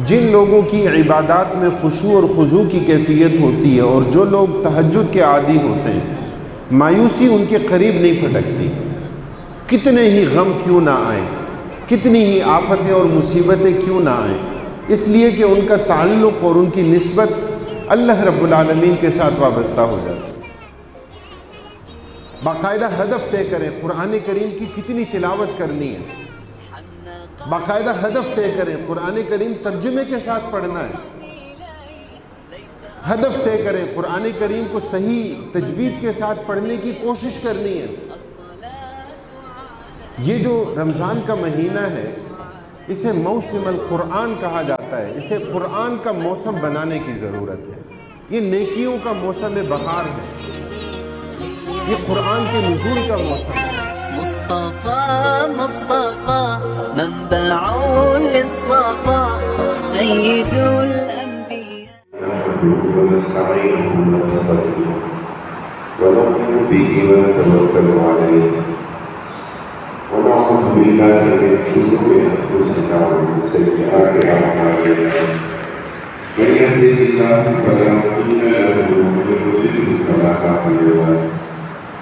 جن لوگوں کی عبادات میں خشوع اور خضوع کی کیفیت ہوتی ہے اور جو لوگ تہجد کے عادی ہوتے ہیں، مایوسی ان کے قریب نہیں پھٹکتی، کتنے ہی غم کیوں نہ آئیں، کتنی ہی آفتیں اور مصیبتیں کیوں نہ آئیں، اس لیے کہ ان کا تعلق اور ان کی نسبت اللہ رب العالمین کے ساتھ وابستہ ہو جاتی ہے۔ باقاعدہ ہدف طے کریں قرآن کریم کی کتنی تلاوت کرنی ہے، باقاعدہ ہدف طے کریں قرآن کریم ترجمے کے ساتھ پڑھنا ہے، ہدف طے کریں قرآن کریم کو صحیح تجوید کے ساتھ پڑھنے کی کوشش کرنی ہے۔ یہ جو رمضان کا مہینہ ہے اسے موسم القرآن کہا جاتا ہے، اسے قرآن کا موسم بنانے کی ضرورت ہے۔ یہ نیکیوں کا موسم بہار ہے، یہ قرآن کے نزول کا موسم ہے۔ مصطفى مصطفى منبع للصفا سيد الأنبياء نحمده ونستعينه ونستغفره ونؤمن به ونتوكل عليه ونعوذ بالله من شرور أنفسنا ومن سيئات أعمالنا من يهده الله فلا مضل له ومن يضلل فلا هادي له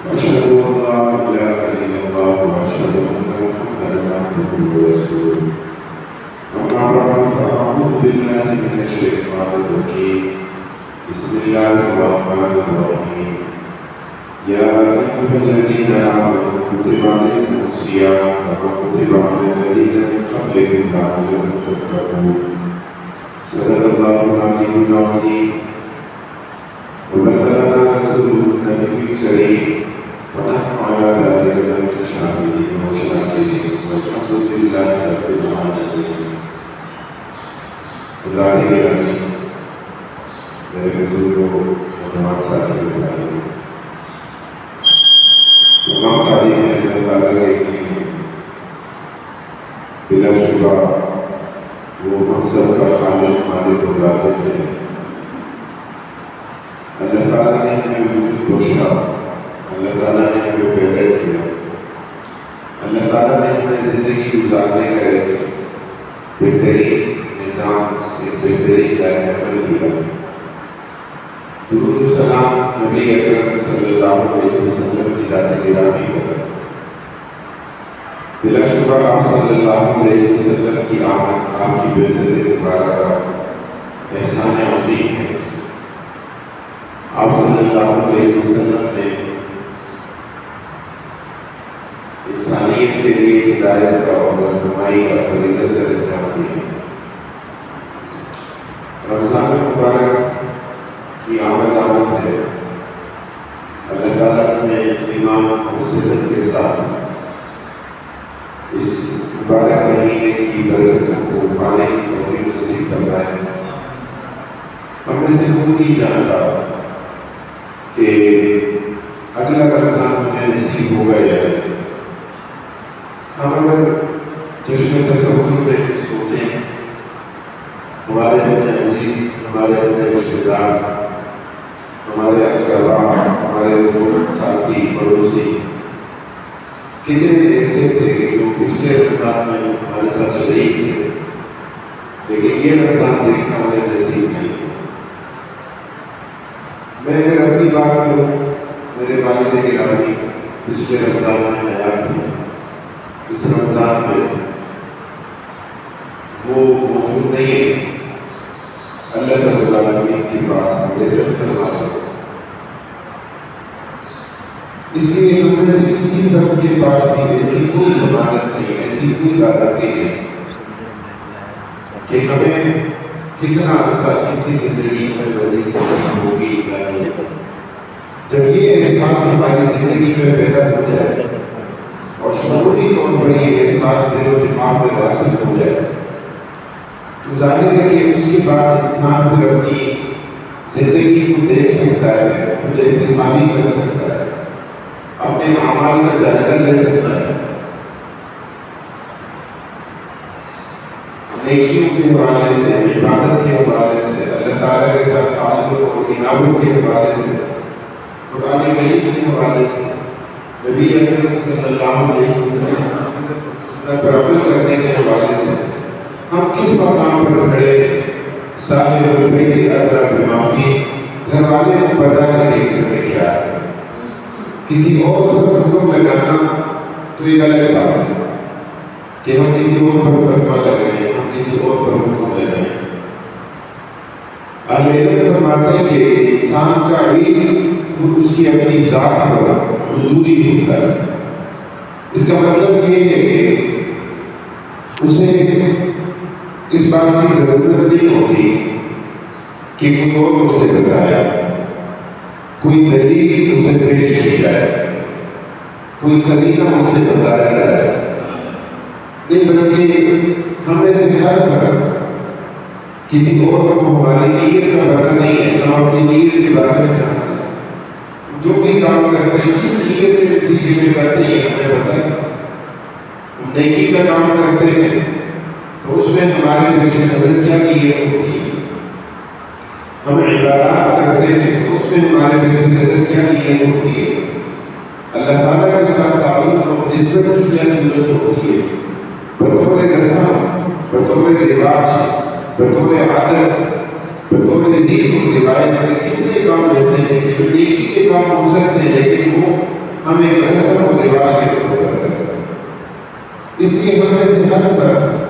وأشهد أن لا إله إلا الله وأشهد أن محمدا عبده ورسوله أما بعد فأعوذ بالله من الشيطان الرجيم بسم الله الرحمن الرحيم يا أيها الذين آمنوا كتب عليكم الصيام كما كتب على الذين من قبلكم لعلكم تتقون صدق الله العلي العظيم وبلغنا رسوله النبي الكريم ونحن على ذلك من الشاهدين والشاكرين والحمد لله رب العالمين۔ اللہ کے عزیز میرے بزرگوں نوجوان ساتھی بھائیوں، تمام تعریفیں اللہ تعالیٰ کی ہیں، بلا شبہ وہ ہم سب کا خالق مالک اور رازق ہے۔ اللہ تعالیٰ نے ہمیں وجود بخشا، اللہ تعالیٰ نے ہمیں پیدا کیا، اللہ تعالیٰ نے ہمیں زندگی گزارنے کا ایک بہترین نظام، ایک بہترین دائرہ عمل دیا۔ درود و سلام نبی اکرم صلی اللہ علیہ وسلم کی ذات گرامی پر۔ بلا شبہ آپ صلی اللہ علیہ وسلم کی آمد، آپ کی بعثت مبارکہ احسان عظیم ہے۔ آپ صلی اللہ علیہ وسلم نے انسانیت کے لیے ہدایت کا اور رہنمائی کا فریضہ سر انجام دیا۔ رمضان مبارک کی آمد ہے، اللہ تعالیٰ نے ایمان اور صحت کے ساتھ اس مبارک مہینے کی برکتوں کو پانے کی توفیق نصیب فرمائے۔ ہم میں سے کوئی نہیں جانتا کہ اگلا رمضان ہمیں نصیب ہوگا یا نہیں۔ ہم اگر چشم تصور میں سوچیں، ہمارے اپنے عزیز، ہمارے اپنے رشتے دار، ہمارے اقربا، ہمارے دوست، ساتھی، پڑوسی کتنے ایسے تھے کہ جو پچھلے رمضان میں ہمارے ساتھ شریک تھے، لیکن یہ رمضان دیکھنا ہمیں نصیب نہیں۔ میں اگر اپنی بات کروں، میرے والد گرامی پچھلے رمضان میں حیات تھے، اس رمضان میں وہ موجود نہیں ہے۔ اللہ رب العالمین کے پاس مغفرت فرما دے۔ اس لیے ہم میں سے کسی فرد کے پاس بھی ایسی کوئی ضمانت نہیں، ایسی کوئی گارنٹی نہیں کہ ہمیں کتنا عرصہ، کتنی زندگی میں مزید نصیب ہوگی یا نہیں۔ جب یہ احساس ہماری زندگی میں پیدا ہو جائے اور شعوری طور پر یہ احساس دل و دماغ میں راسخ ہو جائے تو ظاہر ہے کہ اس کے بعد انسان پھر اپنی زندگی کو دیکھ سکتا ہے، خود احتسابی کر سکتا ہے، اپنے اعمال کا جائزہ لے سکتا ہے، نیکیوں کے حوالے سے، عبادت کے حوالے سے، اللہ تعالیٰ کے ساتھ تعلق اور انابت کے حوالے سے، قرآن کریم کے حوالے سے، نبی اکرم صلی اللہ علیہ وسلم پر عمل کرنے کے حوالے سے ہم کس مقام پر کھڑے ہیں، صاحب البیت ادری بما فیہ، گھر والے کو پتہ ہے کہ گھر میں کیا ہے. کسی اور پر حکم لگانا تو یہ الگ بات ہے کہ ہم کسی اور پر فتویٰ لگائیں، ہم کسی اور پر حکم لگائیں. اہل علم فرماتے ہیں کہ انسان کا علم خود اس کی اپنی ذات پر حضوری ہوتا ہے. اس کا مطلب یہ ہے کہ اسے اس بات کی ضرورت نہیں ہوتی کہ کوئی اور اسے بتایا، کوئی دلیل اسے پیش کی جائے، کوئی قرینہ اسے بتایا جائے. نہیں، بلکہ ہمیں سے ہر فرق کسی اور کو ہماری نیت کا پتہ نہیں ہے. ہم اپنی نیت کے بارے میں جانتے ہیں. جو بھی کام کرتے ہیں کس نیت کے نتیجے میں کرتے ہیں ہمیں پتہ ہے. ہم نیکی کا کام کرتے ہیں تو اس میں ہمارے پیش نظر کیا نیت ہوتی ہے. ہم عبادات کرتے ہیں تو اس میں ہمارے پیش نظر کیا نیت ہوتی ہے. اللہ تعالیٰ کے ساتھ تعلق اور نسبت کی کیا صورت ہوتی ہے. بطور رسم، بطور رواج، بطور عادت، بطور دین و روایت کے کتنے کام ایسے ہیں کہ جو نیکی کے کام ہو سکتے ہیں لیکن وہ ہم ایک رسم و رواج کے طور پر کرتے ہیں. اس لیے ہمیں سے ہر فرق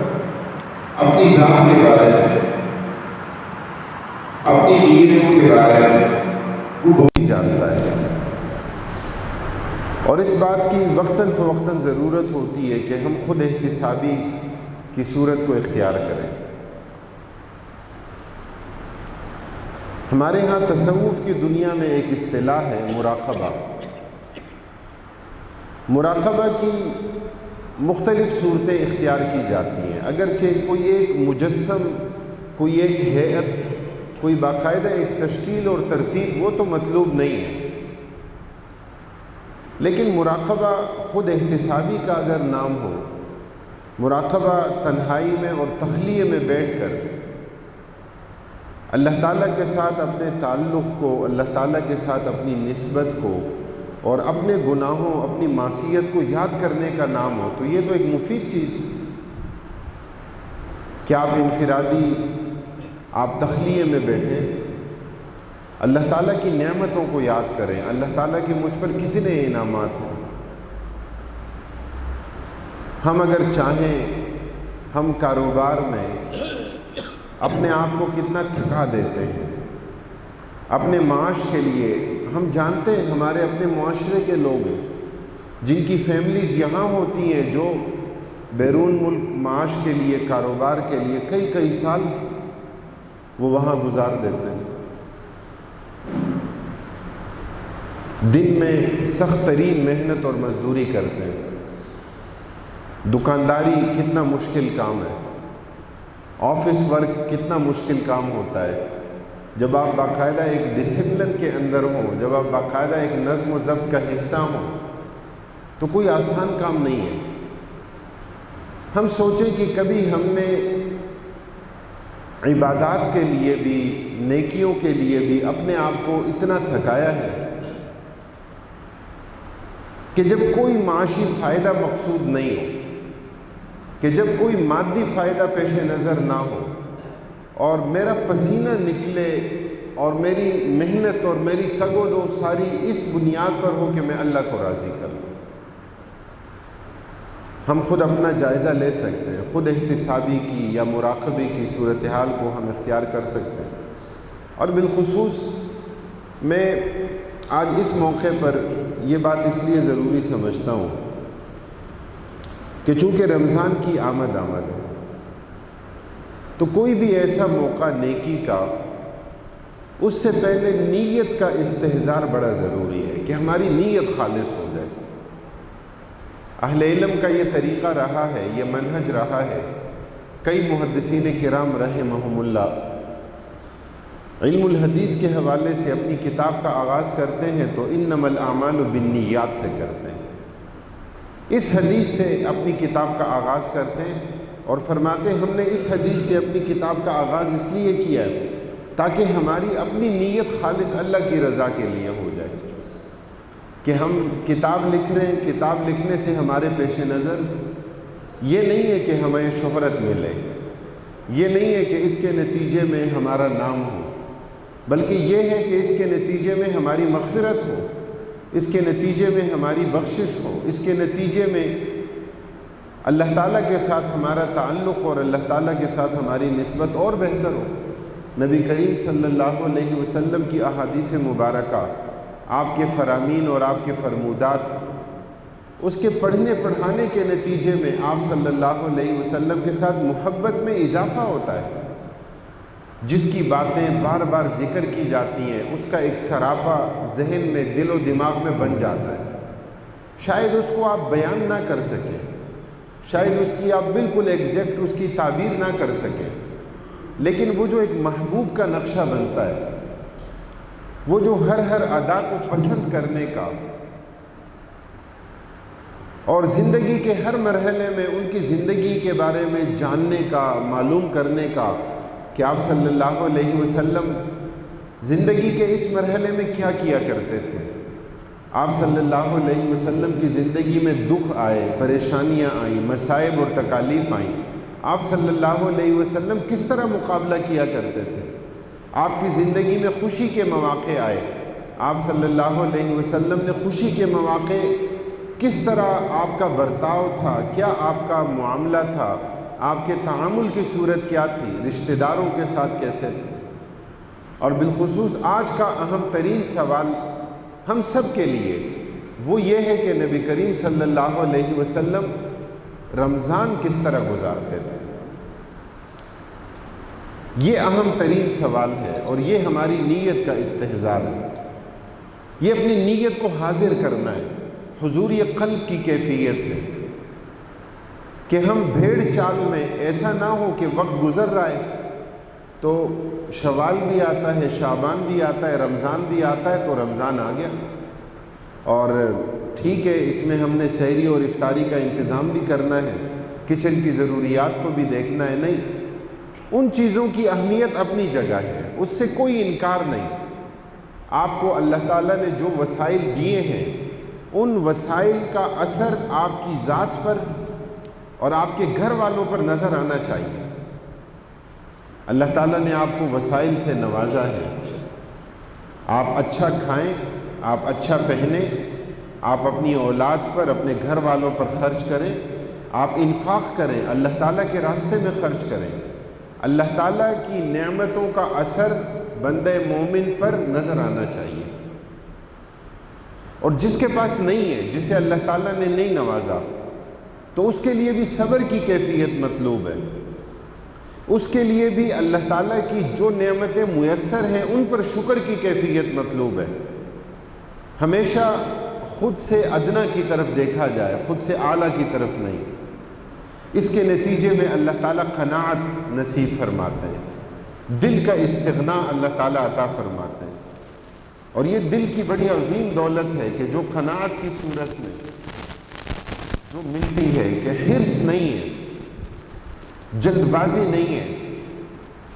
اپنی ذات کے بارے میں، اپنی نیتوں کے بارے میں وہ بہت جانتا ہے. اور اس بات کی وقتاً فوقتاً ضرورت ہوتی ہے کہ ہم خود احتسابی کی صورت کو اختیار کریں. ہمارے ہاں تصوف کی دنیا میں ایک اصطلاح ہے مراقبہ. مراقبہ کی مختلف صورتیں اختیار کی جاتی ہیں. اگرچہ کوئی ایک مجسم، کوئی ایک ہیئت، کوئی باقاعدہ ایک تشکیل اور ترتیب وہ تو مطلوب نہیں ہے، لیکن مراقبہ خود احتسابی کا اگر نام ہو، مراقبہ تنہائی میں اور تخلیے میں بیٹھ کر اللہ تعالیٰ کے ساتھ اپنے تعلق کو، اللہ تعالیٰ کے ساتھ اپنی نسبت کو اور اپنے گناہوں، اپنی معصیت کو یاد کرنے کا نام ہو، تو یہ تو ایک مفید چیز ہے کہ آپ انفرادی، آپ تخلیے میں بیٹھیں، اللہ تعالیٰ کی نعمتوں کو یاد کریں. اللہ تعالیٰ کے مجھ پر کتنے انعامات ہیں. ہم اگر چاہیں ہم کاروبار میں اپنے آپ کو کتنا تھکا دیتے ہیں اپنے معاش کے لیے. ہم جانتے ہیں ہمارے اپنے معاشرے کے لوگ ہیں جن کی فیملیز یہاں ہوتی ہیں جو بیرون ملک معاش کے لیے، کاروبار کے لیے کئی سال وہ وہاں گزار دیتے ہیں. دن میں سخت ترین محنت اور مزدوری کرتے ہیں. دکانداری کتنا مشکل کام ہے، آفس ورک کتنا مشکل کام ہوتا ہے. جب آپ باقاعدہ ایک ڈسپلن کے اندر ہوں، جب آپ باقاعدہ ایک نظم و ضبط کا حصہ ہوں تو کوئی آسان کام نہیں ہے. ہم سوچیں کہ کبھی ہم نے عبادات کے لیے بھی، نیکیوں کے لیے بھی اپنے آپ کو اتنا تھکایا ہے کہ جب کوئی معاشی فائدہ مقصود نہیں ہو، کہ جب کوئی مادی فائدہ پیش نظر نہ ہو اور میرا پسینہ نکلے اور میری محنت اور میری تگ و دو ساری اس بنیاد پر ہو کہ میں اللہ کو راضی کروں. ہم خود اپنا جائزہ لے سکتے ہیں. خود احتسابی کی یا مراقبے کی صورتحال کو ہم اختیار کر سکتے ہیں. اور بالخصوص میں آج اس موقع پر یہ بات اس لیے ضروری سمجھتا ہوں کہ چونکہ رمضان کی آمد ہے تو کوئی بھی ایسا موقع نیکی کا، اس سے پہلے نیت کا استحضار بڑا ضروری ہے کہ ہماری نیت خالص ہو جائے. اہل علم کا یہ طریقہ رہا ہے، یہ منہج رہا ہے. کئی محدثین کرام رحمہم اللہ علم الحدیث کے حوالے سے اپنی کتاب کا آغاز کرتے ہیں تو انما الاعمال بالنیات سے کرتے ہیں. اس حدیث سے اپنی کتاب کا آغاز کرتے ہیں اور فرماتے ہیں ہم نے اس حدیث سے اپنی کتاب کا آغاز اس لیے کیا ہے تاکہ ہماری اپنی نیت خالص اللہ کی رضا کے لیے ہو جائے. کہ ہم کتاب لکھ رہے ہیں، کتاب لکھنے سے ہمارے پیش نظر یہ نہیں ہے کہ ہمیں شہرت ملے، یہ نہیں ہے کہ اس کے نتیجے میں ہمارا نام ہو، بلکہ یہ ہے کہ اس کے نتیجے میں ہماری مغفرت ہو، اس کے نتیجے میں ہماری بخشش ہو، اس کے نتیجے میں اللہ تعالیٰ کے ساتھ ہمارا تعلق اور اللہ تعالیٰ کے ساتھ ہماری نسبت اور بہتر ہو۔ نبی کریم صلی اللہ علیہ وسلم کی احادیث مبارکہ، آپ کے فرامین اور آپ کے فرمودات، اس کے پڑھنے پڑھانے کے نتیجے میں آپ صلی اللہ علیہ وسلم کے ساتھ محبت میں اضافہ ہوتا ہے۔ جس کی باتیں بار بار ذکر کی جاتی ہیں اس کا ایک سراپا ذہن میں، دل و دماغ میں بن جاتا ہے۔ شاید اس کو آپ بیان نہ کر سکیں، شاید اس کی آپ بالکل ایگزیکٹ اس کی تعبیر نہ کر سکیں، لیکن وہ جو ایک محبوب کا نقشہ بنتا ہے، وہ جو ہر ادا کو پسند کرنے کا اور زندگی کے ہر مرحلے میں ان کی زندگی کے بارے میں جاننے کا، معلوم کرنے کا کہ آپ صلی اللہ علیہ وسلم زندگی کے اس مرحلے میں کیا کیا کرتے تھے۔ آپ صلی اللہ علیہ وسلم کی زندگی میں دکھ آئے، پریشانیاں آئیں، مصائب اور تکالیف آئیں، آپ صلی اللہ علیہ وسلم کس طرح مقابلہ کیا کرتے تھے۔ آپ کی زندگی میں خوشی کے مواقع آئے، آپ صلی اللہ علیہ وسلم نے خوشی کے مواقع کس طرح آپ کا برتاؤ تھا، کیا آپ کا معاملہ تھا، آپ کے تعامل کی صورت کیا تھی، رشتہ داروں کے ساتھ کیسے تھے۔ اور بالخصوص آج کا اہم ترین سوال ہم سب کے لیے وہ یہ ہے کہ نبی کریم صلی اللہ علیہ وسلم رمضان کس طرح گزارتے تھے۔ یہ اہم ترین سوال ہے اور یہ ہماری نیت کا استحضار ہے۔ یہ اپنی نیت کو حاضر کرنا ہے، حضوری قلب کی کیفیت ہے کہ ہم بھیڑ چال میں ایسا نہ ہو کہ وقت گزر رہا ہے تو شوال بھی آتا ہے، شعبان بھی آتا ہے، رمضان بھی آتا ہے، تو رمضان آ گیا اور ٹھیک ہے اس میں ہم نے سحری اور افطاری کا انتظام بھی کرنا ہے، کچن کی ضروریات کو بھی دیکھنا ہے۔ نہیں، ان چیزوں کی اہمیت اپنی جگہ ہے، اس سے کوئی انکار نہیں۔ آپ کو اللہ تعالیٰ نے جو وسائل دیے ہیں ان وسائل کا اثر آپ کی ذات پر اور آپ کے گھر والوں پر نظر آنا چاہیے۔ اللہ تعالیٰ نے آپ کو وسائل سے نوازا ہے، آپ اچھا کھائیں، آپ اچھا پہنیں، آپ اپنی اولاد پر، اپنے گھر والوں پر خرچ کریں، آپ انفاق کریں، اللہ تعالیٰ کے راستے میں خرچ کریں۔ اللہ تعالیٰ کی نعمتوں کا اثر بندہ مومن پر نظر آنا چاہیے۔ اور جس کے پاس نہیں ہے، جسے اللہ تعالیٰ نے نہیں نوازا، تو اس کے لیے بھی صبر کی کیفیت مطلوب ہے، اس کے لیے بھی اللہ تعالیٰ کی جو نعمتیں میسر ہیں ان پر شکر کی کیفیت مطلوب ہے۔ ہمیشہ خود سے ادنا کی طرف دیکھا جائے، خود سے اعلیٰ کی طرف نہیں۔ اس کے نتیجے میں اللہ تعالیٰ قناعت نصیب فرماتے ہیں، دل کا استغنا اللہ تعالیٰ عطا فرماتے ہیں۔ اور یہ دل کی بڑی عظیم دولت ہے کہ جو قناعت کی صورت میں جو ملتی ہے کہ حرص نہیں ہے، جلد بازی نہیں ہے،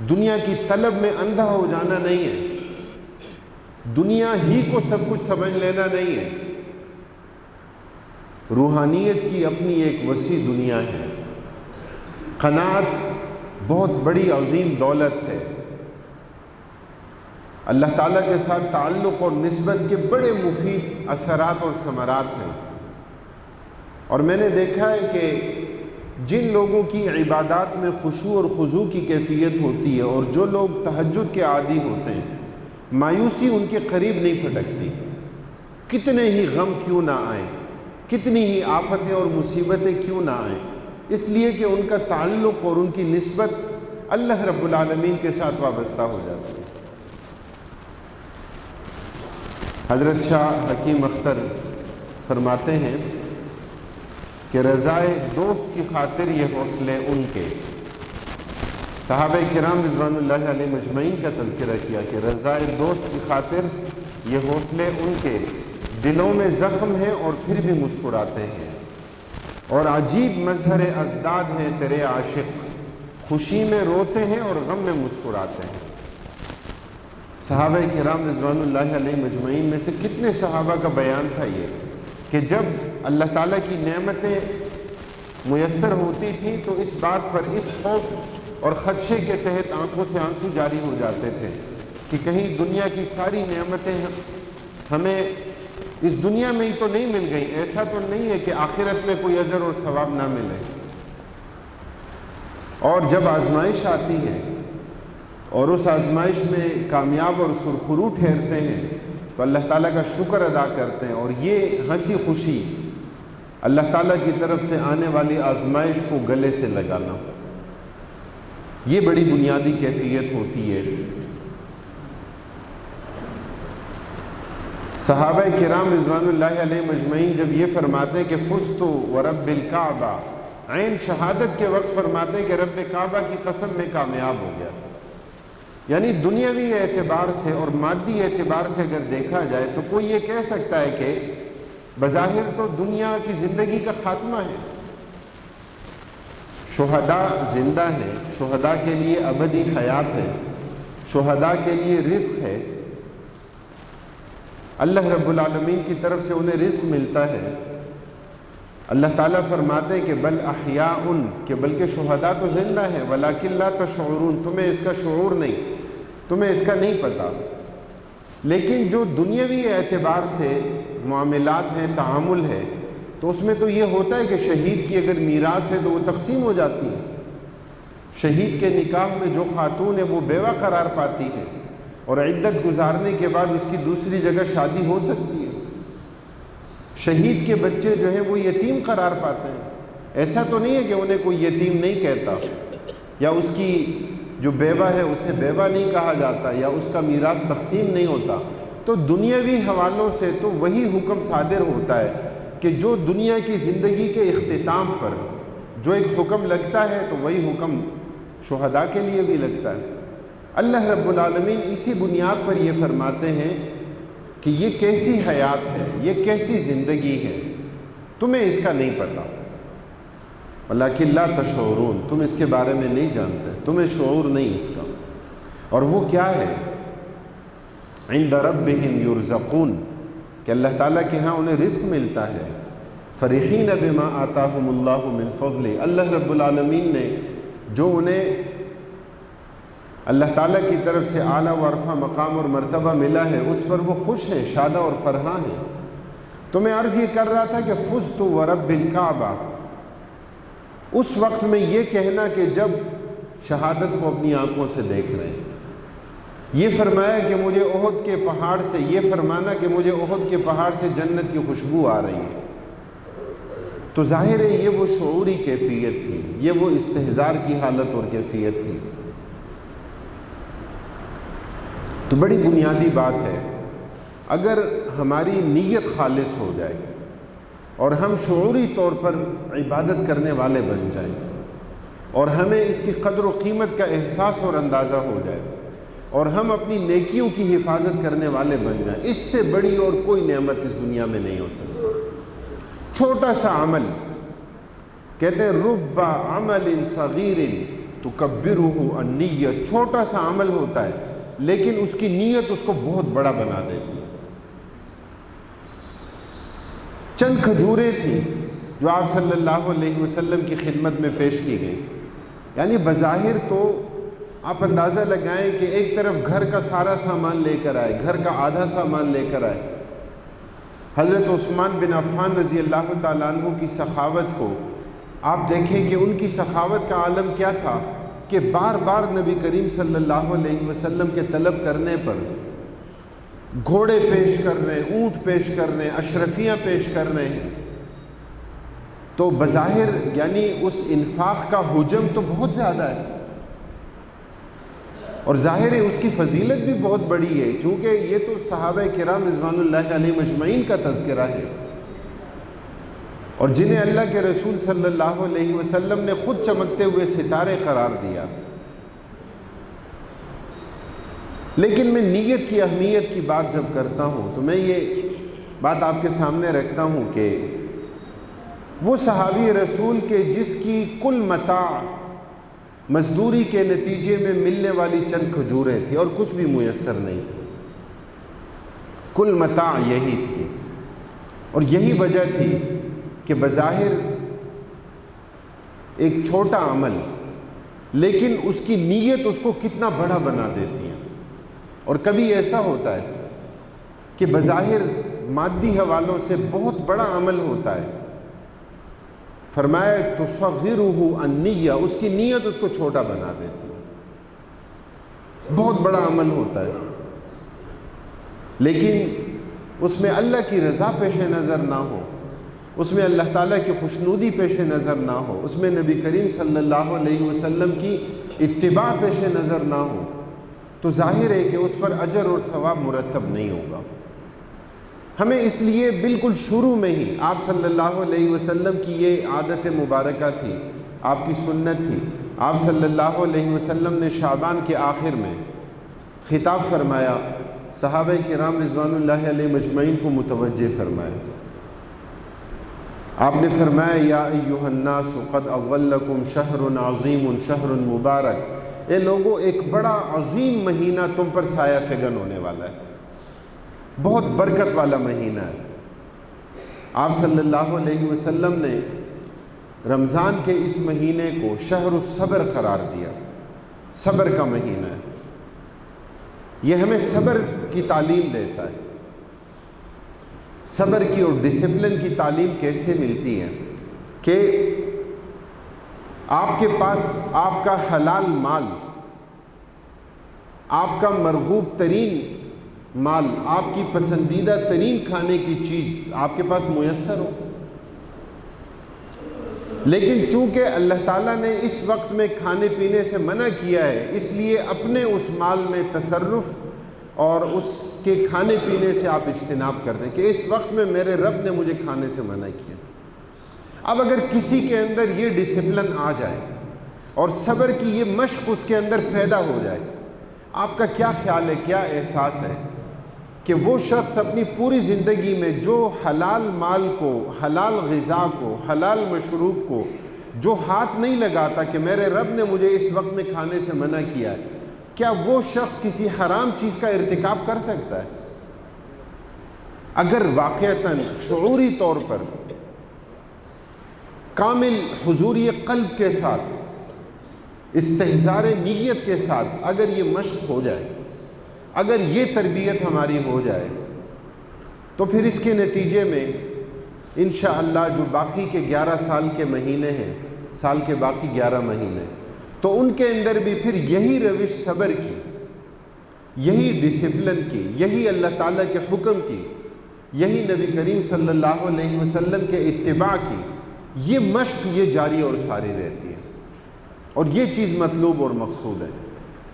دنیا کی طلب میں اندھا ہو جانا نہیں ہے، دنیا ہی کو سب کچھ سمجھ لینا نہیں ہے۔ روحانیت کی اپنی ایک وسیع دنیا ہے۔ قناعت بہت بڑی عظیم دولت ہے۔ اللہ تعالیٰ کے ساتھ تعلق اور نسبت کے بڑے مفید اثرات اور ثمرات ہیں۔ اور میں نے دیکھا ہے کہ جن لوگوں کی عبادات میں خشوع اور خضوع کی کیفیت ہوتی ہے اور جو لوگ تہجد کے عادی ہوتے ہیں، مایوسی ان کے قریب نہیں پھٹکتی، کتنے ہی غم کیوں نہ آئیں، کتنی ہی آفتیں اور مصیبتیں کیوں نہ آئیں، اس لیے کہ ان کا تعلق اور ان کی نسبت اللہ رب العالمین کے ساتھ وابستہ ہو جاتی ہے۔ حضرت شاہ حکیم اختر فرماتے ہیں کہ رضائے دوست کی خاطر یہ حوصلے ان کے، صحابہ کرام رضوان اللہ علیہ مجمعین کا تذکرہ کیا کہ رضائے دوست کی خاطر یہ حوصلے ان کے، دلوں میں زخم ہیں اور پھر بھی مسکراتے ہیں، اور عجیب مظہر ازداد ہیں تیرے عاشق، خوشی میں روتے ہیں اور غم میں مسکراتے ہیں۔ صحابہ کرام رضوان اللہ علیہ مجمعین میں سے کتنے صحابہ کا بیان تھا یہ کہ جب اللہ تعالیٰ کی نعمتیں میسر ہوتی تھیں تو اس بات پر، اس خوف اور خدشے کے تحت آنکھوں سے آنسو جاری ہو جاتے تھے کہ کہیں دنیا کی ساری نعمتیں ہمیں اس دنیا میں ہی تو نہیں مل گئی، ایسا تو نہیں ہے کہ آخرت میں کوئی اجر اور ثواب نہ ملے۔ اور جب آزمائش آتی ہے اور اس آزمائش میں کامیاب اور سرخرو ٹھہرتے ہیں تو اللہ تعالیٰ کا شکر ادا کرتے ہیں، اور یہ ہنسی خوشی اللہ تعالیٰ کی طرف سے آنے والی آزمائش کو گلے سے لگانا، یہ بڑی بنیادی کیفیت ہوتی ہے۔ صحابہ کرام رضوان اللہ علیہ مجمعین جب یہ فرماتے ہیں کہ فزت ورب الکعبہ، عین شہادت کے وقت فرماتے ہیں کہ رب کعبہ کی قسم میں کامیاب ہو گیا، یعنی دنیاوی اعتبار سے اور مادی اعتبار سے اگر دیکھا جائے تو کوئی یہ کہہ سکتا ہے کہ بظاہر تو دنیا کی زندگی کا خاتمہ ہے، شہداء زندہ ہیں، شہداء کے لیے ابدی حیات ہے، شہداء کے لیے رزق ہے، اللہ رب العالمین کی طرف سے انہیں رزق ملتا ہے۔ اللہ تعالیٰ فرماتے ہیں کہ بل احیاء، کہ بلکہ شہداء تو زندہ ہیں، ولکن لا تشعرون، تمہیں اس کا شعور نہیں، تمہیں اس کا نہیں پتہ۔ لیکن جو دنیاوی اعتبار سے معاملات ہیں، تعامل ہے، تو اس میں تو یہ ہوتا ہے کہ شہید کی اگر میراث ہے تو وہ تقسیم ہو جاتی ہے، شہید کے نکاح میں جو خاتون ہے وہ بیوہ قرار پاتی ہے، اور عدت گزارنے کے بعد اس کی دوسری جگہ شادی ہو سکتی ہے۔ شہید کے بچے جو ہیں وہ یتیم قرار پاتے ہیں، ایسا تو نہیں ہے کہ انہیں کوئی یتیم نہیں کہتا، یا اس کی جو بیوہ ہے اسے بیوہ نہیں کہا جاتا، یا اس کا میراث تقسیم نہیں ہوتا۔ تو دنیاوی حوالوں سے تو وہی حکم صادر ہوتا ہے کہ جو دنیا کی زندگی کے اختتام پر جو ایک حکم لگتا ہے تو وہی حکم شہداء کے لیے بھی لگتا ہے۔ اللہ رب العالمین اسی بنیاد پر یہ فرماتے ہیں کہ یہ کیسی حیات ہے، یہ کیسی زندگی ہے، تمہیں اس کا نہیں پتہ، ولیکن لا تشعرون، تم اس کے بارے میں نہیں جانتے، تمہیں شعور نہیں اس کا۔ اور وہ کیا ہے؟ عند ربہم یرزقون، کہ اللہ تعالیٰ کے ہاں انہیں رزق ملتا ہے۔ فرحین بما آتاہم اللہ من فضل، اللہ رب العالمین نے جو انہیں اللہ تعالیٰ کی طرف سے اعلیٰ و عرفہ مقام اور مرتبہ ملا ہے اس پر وہ خوش ہیں، شادہ اور فرحاں ہیں۔ تو میں عرض یہ کر رہا تھا کہ فزت ورب الکعبہ، اس وقت میں یہ کہنا کہ جب شہادت کو اپنی آنکھوں سے دیکھ رہے ہیں، یہ فرمایا کہ مجھے احد کے پہاڑ سے، یہ فرمانا کہ مجھے احد کے پہاڑ سے جنت کی خوشبو آ رہی ہے، تو ظاہر ہے یہ وہ شعوری کیفیت تھی، یہ وہ استحضار کی حالت اور کیفیت تھی۔ تو بڑی بنیادی بات ہے، اگر ہماری نیت خالص ہو جائے اور ہم شعوری طور پر عبادت کرنے والے بن جائیں، اور ہمیں اس کی قدر و قیمت کا احساس اور اندازہ ہو جائے، اور ہم اپنی نیکیوں کی حفاظت کرنے والے بن جائیں، اس سے بڑی اور کوئی نعمت اس دنیا میں نہیں ہو سکتی۔ چھوٹا سا عمل، کہتے ہیں رب عمل صغیر تکبرہ النیت، چھوٹا سا عمل ہوتا ہے لیکن اس کی نیت اس کو بہت بڑا بنا دیتی ہے۔ چند کھجوریں تھیں جو آپ صلی اللہ علیہ وسلم کی خدمت میں پیش کی گئی، یعنی بظاہر تو آپ اندازہ لگائیں کہ ایک طرف گھر کا سارا سامان لے کر آئے، گھر کا آدھا سامان لے کر آئے۔ حضرت عثمان بن عفان رضی اللہ تعالیٰ عنہ کی سخاوت کو آپ دیکھیں کہ ان کی سخاوت کا عالم کیا تھا کہ بار بار نبی کریم صلی اللہ علیہ وسلم کے طلب کرنے پر گھوڑے پیش کر رہے ہیں، اونٹ پیش کر رہے ہیں، اشرفیاں پیش کر رہے ہیں۔ تو بظاہر یعنی اس انفاق کا حجم تو بہت زیادہ ہے، اور ظاہر ہے اس کی فضیلت بھی بہت بڑی ہے، چونکہ یہ تو صحابہ کرام رضوان اللہ علیہ مجمعین کا تذکرہ ہے، اور جنہیں اللہ کے رسول صلی اللہ علیہ وسلم نے خود چمکتے ہوئے ستارے قرار دیا۔ لیکن میں نیت کی اہمیت کی بات جب کرتا ہوں تو میں یہ بات آپ کے سامنے رکھتا ہوں کہ وہ صحابی رسول کے جس کی کل متاع مزدوری کے نتیجے میں ملنے والی چند کھجوریں تھیں اور کچھ بھی میسر نہیں تھا، کل متاع یہی تھی، اور یہی وجہ تھی کہ بظاہر ایک چھوٹا عمل لیکن اس کی نیت اس کو کتنا بڑا بنا دیتی ہے۔ اور کبھی ایسا ہوتا ہے کہ بظاہر مادی حوالوں سے بہت بڑا عمل ہوتا ہے، فرمایا تصغرہ النیہ، اس کی نیت اس کو چھوٹا بنا دیتی ہے، بہت بڑا عمل ہوتا ہے لیکن اس میں اللہ کی رضا پیش نظر نہ ہو، اس میں اللہ تعالیٰ کی خوشنودی پیش نظر نہ ہو، اس میں نبی کریم صلی اللہ علیہ وسلم کی اتباع پیش نظر نہ ہو، تو ظاہر ہے کہ اس پر اجر اور ثواب مرتب نہیں ہوگا۔ ہمیں اس لیے بالکل شروع میں ہی آپ صلی اللہ علیہ وسلم کی یہ عادت مبارکہ تھی، آپ کی سنت تھی، آپ صلی اللہ علیہ وسلم نے شعبان کے آخر میں خطاب فرمایا، صحابہ کرام رضوان اللہ علیہ مجمعین کو متوجہ فرمایا۔ آپ نے فرمایا یا ایھا الناس قد اظلکم شہر عظیم شہر مبارک، اے لوگوں ایک بڑا عظیم مہینہ تم پر سایہ فگن ہونے والا ہے، بہت برکت والا مہینہ ہے۔ آپ صلی اللہ علیہ وسلم نے رمضان کے اس مہینے کو شہر الصبر قرار دیا، صبر کا مہینہ ہے۔ یہ ہمیں صبر کی تعلیم دیتا ہے، صبر کی اور ڈسپلن کی تعلیم کیسے ملتی ہے کہ آپ کے پاس آپ کا حلال مال، آپ کا مرغوب ترین مال، آپ کی پسندیدہ ترین کھانے کی چیز آپ کے پاس میسر ہو، لیکن چونکہ اللہ تعالیٰ نے اس وقت میں کھانے پینے سے منع کیا ہے، اس لیے اپنے اس مال میں تصرف اور اس کے کھانے پینے سے آپ اجتناب کر دیں کہ اس وقت میں میرے رب نے مجھے کھانے سے منع کیا۔ اب اگر کسی کے اندر یہ ڈسپلن آ جائے اور صبر کی یہ مشق اس کے اندر پیدا ہو جائے، آپ کا کیا خیال ہے، کیا احساس ہے کہ وہ شخص اپنی پوری زندگی میں جو حلال مال کو، حلال غذا کو، حلال مشروب کو جو ہاتھ نہیں لگاتا کہ میرے رب نے مجھے اس وقت میں کھانے سے منع کیا ہے، کیا وہ شخص کسی حرام چیز کا ارتکاب کر سکتا ہے؟ اگر واقعتاً شعوری طور پر کامل حضوری قلب کے ساتھ، استحضار نیت کے ساتھ اگر یہ مشق ہو جائے، اگر یہ تربیت ہماری ہو جائے، تو پھر اس کے نتیجے میں انشاءاللہ جو باقی کے 11 سال کے مہینے ہیں، سال کے باقی 11 مہینے، تو ان کے اندر بھی پھر یہی روش صبر کی، یہی ڈسپلن کی، یہی اللہ تعالیٰ کے حکم کی، یہی نبی کریم صلی اللہ علیہ وسلم کے اتباع کی، یہ مشق یہ جاری اور ساری رہتی ہے، اور یہ چیز مطلوب اور مقصود ہے۔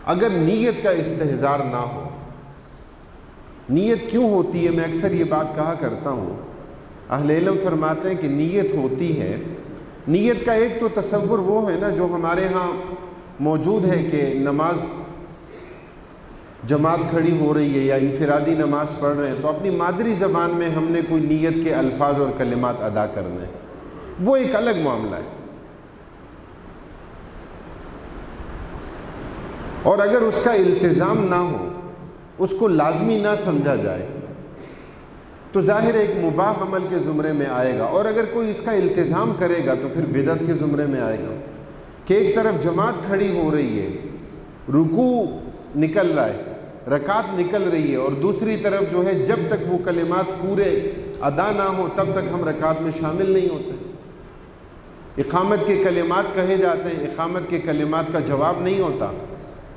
اگر نیت کا استحضار نہ ہو، نیت کیوں ہوتی ہے؟ میں اکثر یہ بات کہا کرتا ہوں، اہل علم فرماتے ہیں کہ نیت ہوتی ہے، نیت کا ایک تو تصور وہ ہے نا جو ہمارے ہاں موجود ہے کہ نماز جماعت کھڑی ہو رہی ہے یا انفرادی نماز پڑھ رہے ہیں تو اپنی مادری زبان میں ہم نے کوئی نیت کے الفاظ اور کلمات ادا کرنے ہیں، وہ ایک الگ معاملہ ہے۔ اور اگر اس کا التزام نہ ہو، اس کو لازمی نہ سمجھا جائے، تو ظاہر ایک مباح عمل کے زمرے میں آئے گا، اور اگر کوئی اس کا التزام کرے گا تو پھر بدعت کے زمرے میں آئے گا کہ ایک طرف جماعت کھڑی ہو رہی ہے، رکوع نکل رہا ہے، رکعت نکل رہی ہے، اور دوسری طرف جو ہے جب تک وہ کلمات پورے ادا نہ ہو تب تک ہم رکعت میں شامل نہیں ہوتے، اقامت کے کلمات کہے جاتے ہیں، اقامت کے کلمات کا جواب نہیں ہوتا،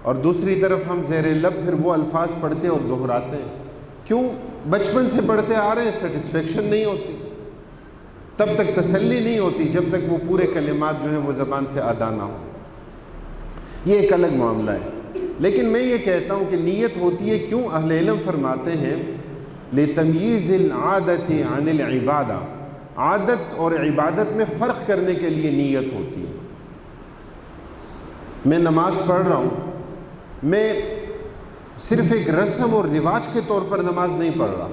اور دوسری طرف ہم زیر لب پھر وہ الفاظ پڑھتے اور دہراتے ہیں۔ کیوں؟ بچپن سے پڑھتے آ رہے ہیں، سیٹسفیکشن نہیں ہوتی، تب تک تسلی نہیں ہوتی جب تک وہ پورے کلمات جو ہیں وہ زبان سے ادا نہ ہو۔ یہ ایک الگ معاملہ ہے، لیکن میں یہ کہتا ہوں کہ نیت ہوتی ہے کیوں؟ اہل علم فرماتے ہیں لتمییز العادت عن العبادہ، عادت اور عبادت میں فرق کرنے کے لیے نیت ہوتی ہے۔ میں نماز پڑھ رہا ہوں، میں صرف ایک رسم اور رواج کے طور پر نماز نہیں پڑھ رہا،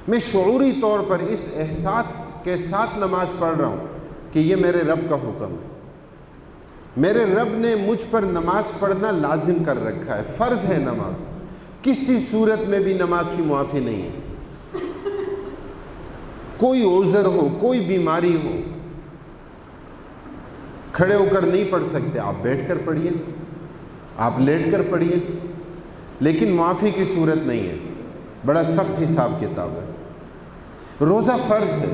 میں شعوری طور پر اس احساس کے ساتھ نماز پڑھ رہا ہوں کہ یہ میرے رب کا حکم ہے، میرے رب نے مجھ پر نماز پڑھنا لازم کر رکھا ہے، فرض ہے نماز، کسی صورت میں بھی نماز کی معافی نہیں ہے، کوئی عذر ہو، کوئی بیماری ہو، کھڑے ہو کر نہیں پڑھ سکتے، آپ بیٹھ کر پڑھیے، آپ لیٹ کر پڑھیے، لیکن معافی کی صورت نہیں ہے، بڑا سخت حساب کتاب ہے۔ روزہ فرض ہے،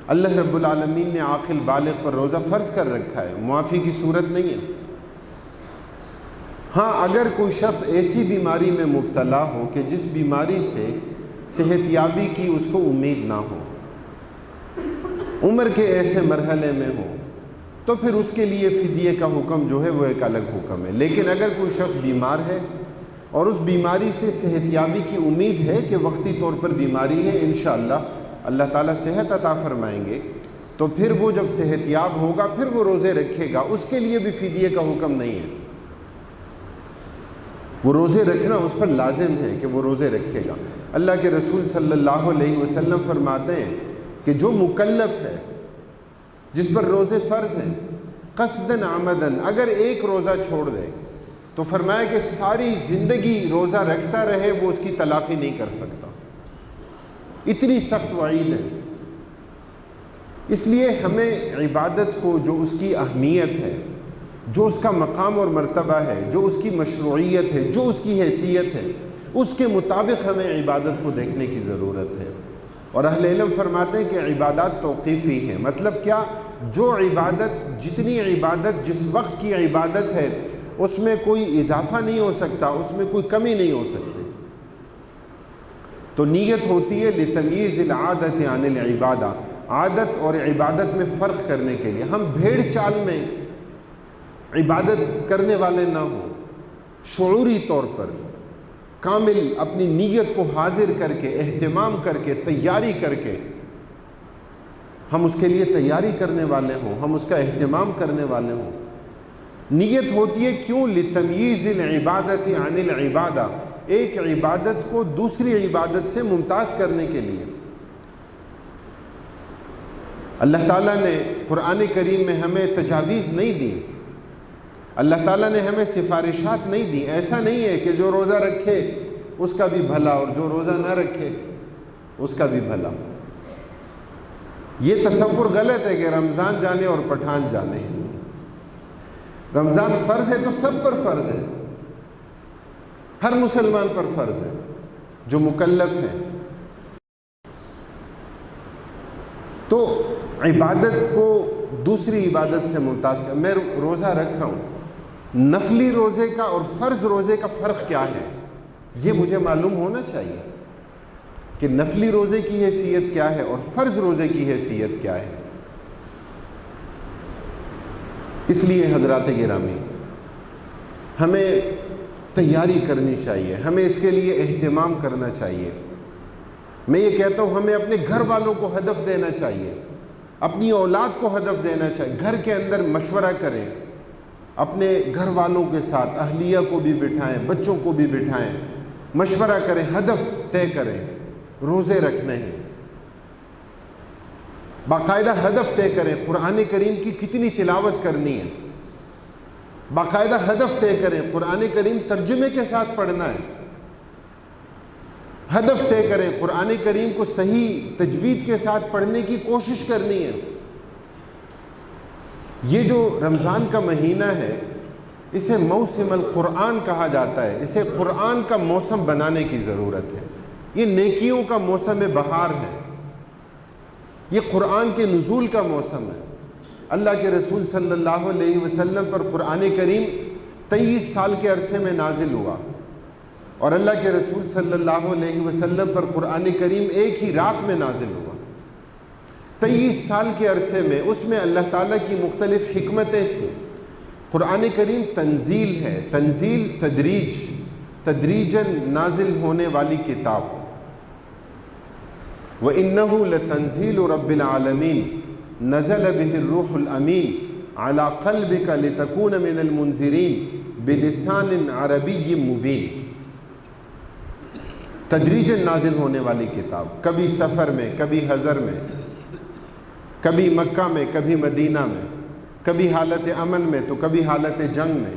اللہ رب العالمین نے عاقل بالغ پر روزہ فرض کر رکھا ہے، معافی کی صورت نہیں ہے۔ ہاں اگر کوئی شخص ایسی بیماری میں مبتلا ہو کہ جس بیماری سے صحت یابی کی اس کو امید نہ ہو، عمر کے ایسے مرحلے میں ہو، تو پھر اس کے لیے فدیے کا حکم جو ہے وہ ایک الگ حکم ہے۔ لیکن اگر کوئی شخص بیمار ہے اور اس بیماری سے صحت یابی کی امید ہے کہ وقتی طور پر بیماری ہے، انشاءاللہ اللہ تعالیٰ صحت عطا فرمائیں گے، تو پھر وہ جب صحت یاب ہوگا پھر وہ روزے رکھے گا، اس کے لیے بھی فدیے کا حکم نہیں ہے۔ وہ روزے رکھنا اس پر لازم ہے کہ وہ روزے رکھے گا۔ اللہ کے رسول صلی اللہ علیہ وسلم فرماتے ہیں کہ جو مکلف ہے جس پر روزے فرض ہیں، قصداً عمداً اگر ایک روزہ چھوڑ دے تو فرمایا کہ ساری زندگی روزہ رکھتا رہے وہ اس کی تلافی نہیں کر سکتا، اتنی سخت وعید ہے۔ اس لیے ہمیں عبادت کو جو اس کی اہمیت ہے، جو اس کا مقام اور مرتبہ ہے، جو اس کی مشروعیت ہے، جو اس کی حیثیت ہے، اس کے مطابق ہمیں عبادت کو دیکھنے کی ضرورت ہے۔ اور اہل علم فرماتے ہیں کہ عبادات توقیفی ہیں، مطلب کیا؟ جو عبادت، جتنی عبادت جس وقت کی عبادت ہے اس میں کوئی اضافہ نہیں ہو سکتا، اس میں کوئی کمی نہیں ہو سکتی۔ تو نیت ہوتی ہے لتمییز العادت عن العبادہ، عادت اور عبادت میں فرق کرنے کے لیے۔ ہم بھیڑ چال میں عبادت کرنے والے نہ ہوں، شعوری طور پر کامل اپنی نیت کو حاضر کر کے، اہتمام کر کے، تیاری کر کے ہم اس کے لیے تیاری کرنے والے ہوں، ہم اس کا اہتمام کرنے والے ہوں۔ نیت ہوتی ہے کیوں؟ لتمییز العبادت عن العبادہ، ایک عبادت کو دوسری عبادت سے ممتاز کرنے کے لیے۔ اللہ تعالیٰ نے قرآن کریم میں ہمیں تجاویز نہیں دی، اللہ تعالیٰ نے ہمیں سفارشات نہیں دی۔ ایسا نہیں ہے کہ جو روزہ رکھے اس کا بھی بھلا اور جو روزہ نہ رکھے اس کا بھی بھلا۔ یہ تصور غلط ہے کہ رمضان جانے اور پٹھان جانے۔ رمضان فرض ہے تو سب پر فرض ہے، ہر مسلمان پر فرض ہے جو مکلف ہے۔ تو عبادت کو دوسری عبادت سے ممتاز کر، میں روزہ رکھ رہا ہوں، نفلی روزے کا اور فرض روزے کا فرق کیا ہے یہ مجھے معلوم ہونا چاہیے کہ نفلی روزے کی حیثیت کیا ہے اور فرض روزے کی حیثیت کیا ہے۔ اس لیے حضرات گرامی ہمیں تیاری کرنی چاہیے، ہمیں اس کے لیے اہتمام کرنا چاہیے۔ میں یہ کہتا ہوں ہمیں اپنے گھر والوں کو ہدف دینا چاہیے، اپنی اولاد کو ہدف دینا چاہیے۔ گھر کے اندر مشورہ کریں، اپنے گھر والوں کے ساتھ اہلیہ کو بھی بٹھائیں، بچوں کو بھی بٹھائیں، مشورہ کریں، ہدف طے کریں۔ روزے رکھنے ہیں، باقاعدہ ہدف طے کریں، قرآن کریم کی کتنی تلاوت کرنی ہے، باقاعدہ ہدف طے کریں، قرآن کریم ترجمے کے ساتھ پڑھنا ہے، ہدف طے کریں، قرآن کریم کو صحیح تجوید کے ساتھ پڑھنے کی کوشش کرنی ہے۔ یہ جو رمضان کا مہینہ ہے اسے موسم القرآن کہا جاتا ہے، اسے قرآن کا موسم بنانے کی ضرورت ہے۔ یہ نیکیوں کا موسم بہار ہے، یہ قرآن کے نزول کا موسم ہے۔ اللہ کے رسول صلی اللہ علیہ وسلم پر قرآن کریم 23 سال کے عرصے میں نازل ہوا، اور اللہ کے رسول صلی اللہ علیہ وسلم پر قرآن کریم ایک ہی رات میں نازل ہوا۔ 23 سال کے عرصے میں اس میں اللہ تعالیٰ کی مختلف حکمتیں تھیں۔ قرآن کریم تنزیل ہے، تنزیل تدریجاً نازل ہونے والی کتاب۔ وَإِنَّهُ لَتَنزِيلُ رَبِّ الْعَالَمِينَ نَزَلَ بِهِ الرُّوحُ الْأَمِينُ عَلَى قَلْبِكَ لِتَكُونَ مِنَ الْمُنذِرِينَ بِلِسَانٍ عَرَبِيٍّ مُبِينٍ۔ تدریجاً نازل ہونے والی کتاب، کبھی سفر میں، کبھی حضر میں، کبھی مکہ میں، کبھی مدینہ میں، کبھی حالت امن میں تو کبھی حالت جنگ میں۔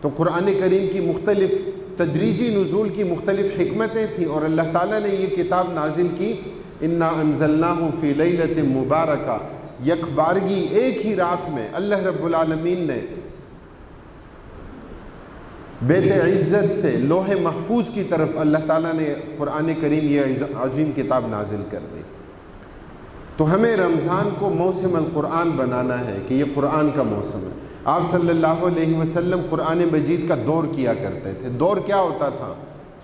تو قرآن کریم کی مختلف تدریجی نزول کی مختلف حکمتیں تھیں، اور اللہ تعالیٰ نے یہ کتاب نازل کی، اِنَّا أَنزَلْنَاهُ فِي لَيْلَةٍ مُبَارَكَةٍ، یکبارگی ایک ہی رات میں اللہ رب العالمین نے بیت عزت سے لوح محفوظ کی طرف اللہ تعالیٰ نے قرآن کریم یہ عظیم کتاب نازل کر دی۔ تو ہمیں رمضان کو موسم القرآن بنانا ہے کہ یہ قرآن کا موسم ہے۔ آپ صلی اللہ علیہ وسلم قرآن مجید کا دور کیا کرتے تھے۔ دور کیا ہوتا تھا؟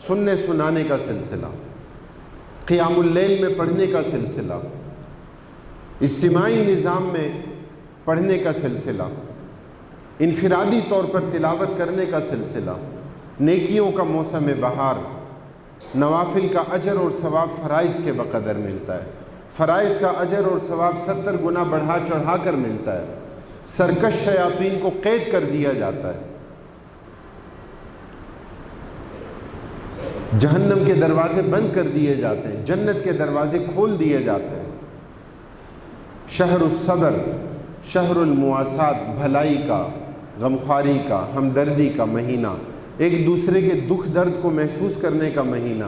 سننے سنانے کا سلسلہ، قیام اللیل میں پڑھنے کا سلسلہ، اجتماعی نظام میں پڑھنے کا سلسلہ، انفرادی طور پر تلاوت کرنے کا سلسلہ، نیکیوں کا موسم بہار، نوافل کا اجر اور ثواب فرائض کے بقدر ملتا ہے، فرائض کا اجر اور ثواب 70 گنا بڑھا چڑھا کر ملتا ہے، سرکش شیاطین کو قید کر دیا جاتا ہے، جہنم کے دروازے بند کر دیے جاتے ہیں، جنت کے دروازے کھول دیے جاتے ہیں۔ شہر الصبر، شہر المواسات، بھلائی کا، غمخواری کا، ہمدردی کا مہینہ، ایک دوسرے کے دکھ درد کو محسوس کرنے کا مہینہ۔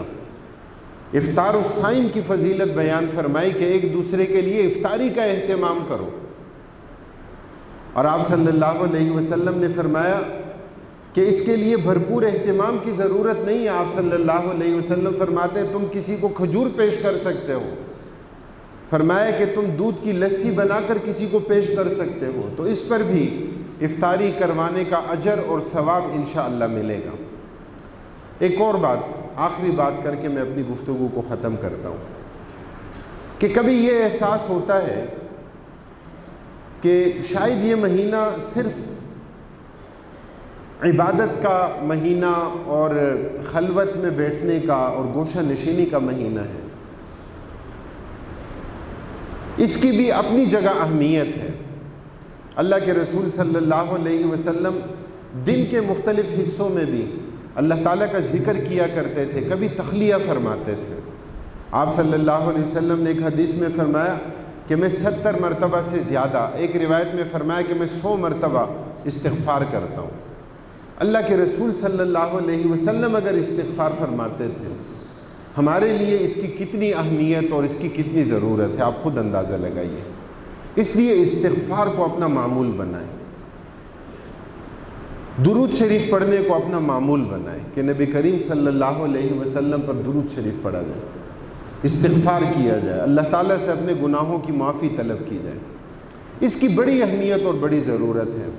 افطار الصائم کی فضیلت بیان فرمائی کہ ایک دوسرے کے لیے افطاری کا اہتمام کرو، اور آپ صلی اللہ علیہ وسلم نے فرمایا کہ اس کے لیے بھرپور اہتمام کی ضرورت نہیں ہے۔ آپ صلی اللہ علیہ وسلم فرماتے ہیں تم کسی کو کھجور پیش کر سکتے ہو، فرمایا کہ تم دودھ کی لسی بنا کر کسی کو پیش کر سکتے ہو، تو اس پر بھی افطاری کروانے کا اجر اور ثواب انشاءاللہ ملے گا۔ ایک اور بات، آخری بات کر کے میں اپنی گفتگو کو ختم کرتا ہوں کہ کبھی یہ احساس ہوتا ہے کہ شاید یہ مہینہ صرف عبادت کا مہینہ اور خلوت میں بیٹھنے کا اور گوشہ نشینی کا مہینہ ہے۔ اس کی بھی اپنی جگہ اہمیت ہے۔ اللہ کے رسول صلی اللہ علیہ وسلم دن کے مختلف حصوں میں بھی اللہ تعالیٰ کا ذکر کیا کرتے تھے، کبھی تخلیہ فرماتے تھے۔ آپ صلی اللہ علیہ وسلم نے ایک حدیث میں فرمایا کہ میں 70 مرتبہ سے زیادہ، ایک روایت میں فرمایا کہ میں 100 مرتبہ استغفار کرتا ہوں۔ اللہ کے رسول صلی اللہ علیہ وسلم اگر استغفار فرماتے تھے، ہمارے لیے اس کی کتنی اہمیت اور اس کی کتنی ضرورت ہے آپ خود اندازہ لگائیے۔ اس لیے استغفار کو اپنا معمول بنائیں، درود شریف پڑھنے کو اپنا معمول بنائیں کہ نبی کریم صلی اللہ علیہ وسلم پر درود شریف پڑھا جائے، استغفار کیا جائے، اللہ تعالیٰ سے اپنے گناہوں کی معافی طلب کی جائے۔ اس کی بڑی اہمیت اور بڑی ضرورت ہے۔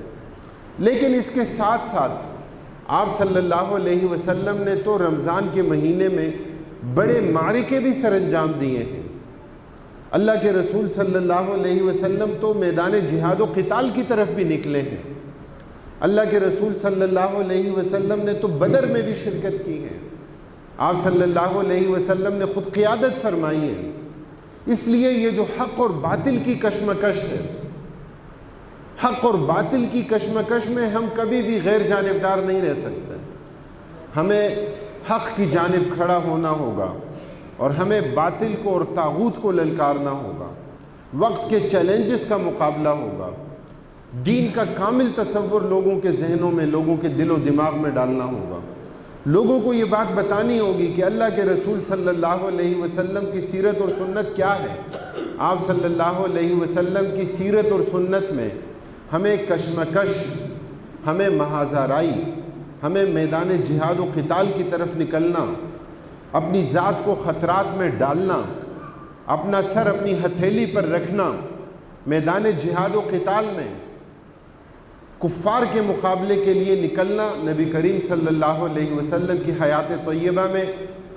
لیکن اس کے ساتھ ساتھ آپ صلی اللہ علیہ وسلم نے تو رمضان کے مہینے میں بڑے معرکے بھی سر انجام دیے ہیں۔ اللہ کے رسول صلی اللہ علیہ وسلم تو میدان جہاد و قتال کی طرف بھی نکلے ہیں۔ اللہ کے رسول صلی اللہ علیہ وسلم نے تو بدر میں بھی شرکت کی ہے۔ آپ صلی اللہ علیہ وسلم نے خود قیادت فرمائی ہے۔ اس لیے یہ جو حق اور باطل کی کشمکش ہے، حق اور باطل کی کشمکش میں ہم کبھی بھی غیر جانبدار نہیں رہ سکتے۔ ہمیں حق کی جانب کھڑا ہونا ہوگا اور ہمیں باطل کو اور طاغوت کو للکارنا ہوگا، وقت کے چیلنجز کا مقابلہ ہوگا، دین کا کامل تصور لوگوں کے ذہنوں میں، لوگوں کے دل و دماغ میں ڈالنا ہوگا۔ لوگوں کو یہ بات بتانی ہوگی کہ اللہ کے رسول صلی اللہ علیہ وسلم کی سیرت اور سنت کیا ہے۔ آپ صلی اللہ علیہ وسلم کی سیرت اور سنت میں ہمیں کشمکش، ہمیں محاذرائی، ہمیں میدان جہاد و قتال کی طرف نکلنا، اپنی ذات کو خطرات میں ڈالنا، اپنا سر اپنی ہتھیلی پر رکھنا، میدان جہاد و قتال میں کفار کے مقابلے کے لیے نکلنا نبی کریم صلی اللہ علیہ وسلم کی حیات طیبہ میں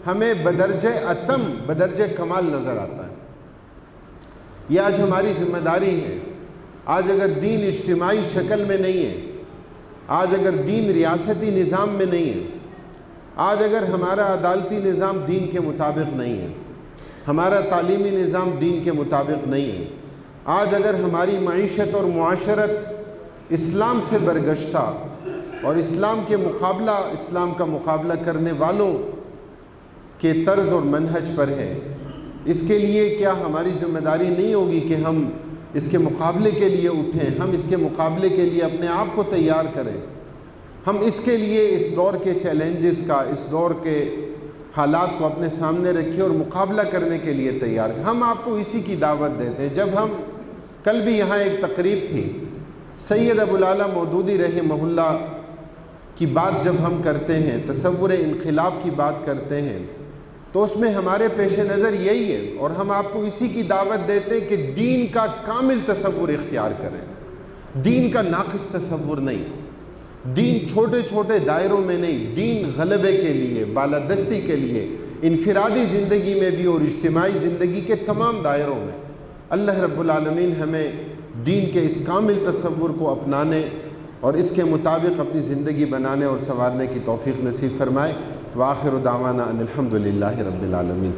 ہمیں بدرجہ اتم، بدرجہ کمال نظر آتا ہے۔ یہ آج ہماری ذمہ داری ہے۔ آج اگر دین اجتماعی شکل میں نہیں ہے، آج اگر دین ریاستی نظام میں نہیں ہے، آج اگر ہمارا عدالتی نظام دین کے مطابق نہیں ہے، ہمارا تعلیمی نظام دین کے مطابق نہیں ہے، آج اگر ہماری معیشت اور معاشرت اسلام سے برگشتہ اور اسلام کا مقابلہ کرنے والوں کے طرز اور منہج پر ہے، اس کے لیے کیا ہماری ذمہ داری نہیں ہوگی کہ ہم اس کے مقابلے کے لیے اٹھیں، ہم اس کے مقابلے کے لیے اپنے آپ کو تیار کریں، ہم اس کے لیے اس دور کے چیلنجز کا، اس دور کے حالات کو اپنے سامنے رکھیں اور مقابلہ کرنے کے لیے تیار ہیں۔ ہم آپ کو اسی کی دعوت دیتے ہیں۔ جب ہم کل بھی یہاں ایک تقریب تھی، سید ابوالعلا مودودی رحمہ اللہ کی بات جب ہم کرتے ہیں، تصور انقلاب کی بات کرتے ہیں، تو اس میں ہمارے پیش نظر یہی ہے، اور ہم آپ کو اسی کی دعوت دیتے ہیں کہ دین کا کامل تصور اختیار کریں، دین کا ناقص تصور نہیں، دین چھوٹے چھوٹے دائروں میں نہیں، دین غلبے کے لیے، بالادستی کے لیے، انفرادی زندگی میں بھی اور اجتماعی زندگی کے تمام دائروں میں۔ اللہ رب العالمین ہمیں دین کے اس کامل تصور کو اپنانے اور اس کے مطابق اپنی زندگی بنانے اور سنوارنے کی توفیق نصیب فرمائے۔ وآخر دعوانا ان الحمد للہ رب العالمین۔